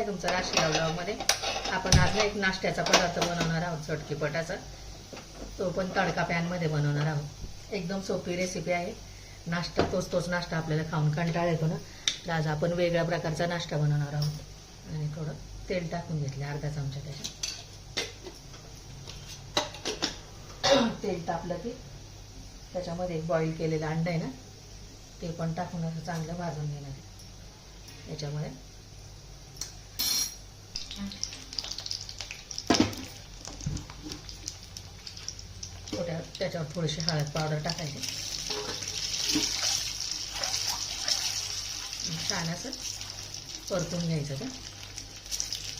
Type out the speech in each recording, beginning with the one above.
आहे तुमचं राशीला ब्लॉगमध्ये. आपण आज एक नाश्त्याचा पदार्थ बनवणार आहोत, चटकीपटाचा. तो पण तडका पॅनमध्ये बनवणार आहोत. एकदम सोपी रेसिपी आहे. नाश्ता तोच नाश्ता आपल्याला खाऊन कंटाळा येतो ना, तर आज आपण वेगळ्या प्रकारचा नाश्ता बनवणार आहोत. आणि थोडं तेल टाकून घेतले, अर्धा चमचा त्याच्यात. तेल तापलं की त्याच्यामध्ये बॉईल केलेलं अंडं आहे ना, ते पण टाकून असं चांगलं भाजून घेणार आहे. याच्यामध्ये त्याच्यावर थोडीशी हळद पावडर टाकायची. छान असं परतून घ्यायचं. ते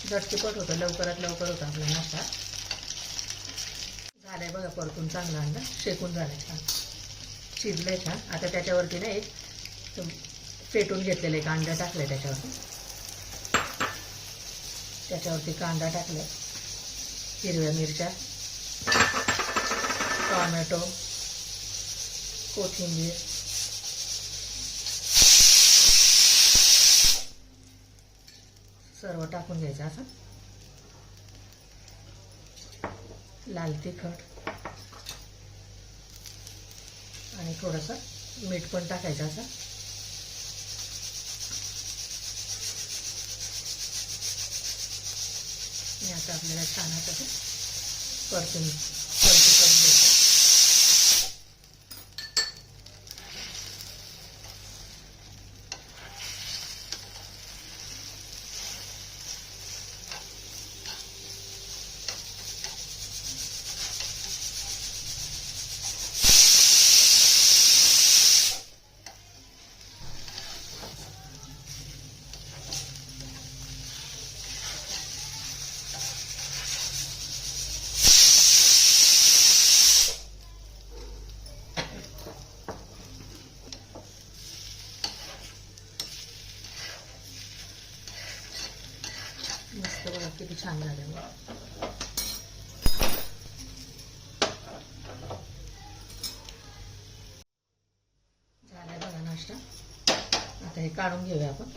झटकीपट होतं, लवकरात लवकर होतं आपला नाश्ता. झालंय बघा परतून चांगला अंडा शेकून झालाय, छान शिजलंय छान. आता त्याच्यावरती ना एक फेटून घेतलेलं एक अंडा टाकलंय त्याच्यावरती कांदा टाकलाय, हिरव्या मिरच्या, टोमॅटो, कोथिंबीर, सर्व टाकून घ्यायचं. असं लाल तिखट आणि थोडंसं मीठ पण टाकायचं. असं आता आपल्याला छान असं परतून घ्यायचं. मस्त बघा किती छान झालं. झालाय बघा नाश्ता. आता हे काढून घेऊया आपण.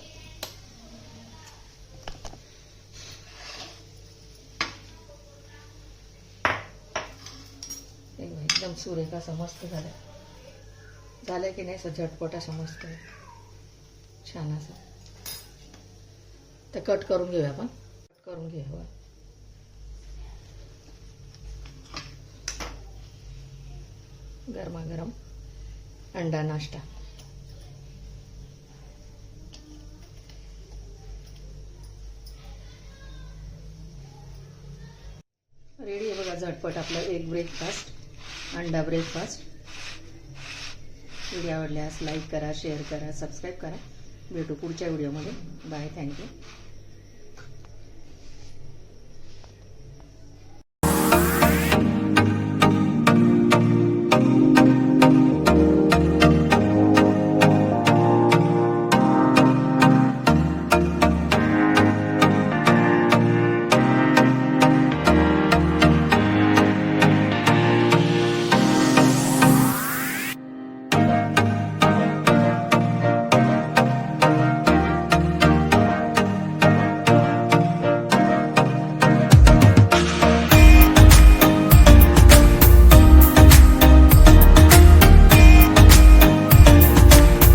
एकदम सुरेख असं मस्त झालंय की नाही. असं झटपट असं मस्त छान असं. तर कट करून घेऊया आपण. करून घेऊया गरमागरम अंडा नाश्ता. रेडी आहे बघा झटपट आपलं एक ब्रेकफास्ट, अंडा ब्रेकफास्ट. व्हिडिओ आवडल्यास लाईक करा, शेअर करा, सबस्क्राईब करा. भेटू पुढच्या व्हिडिओमध्ये. Bye, thank you.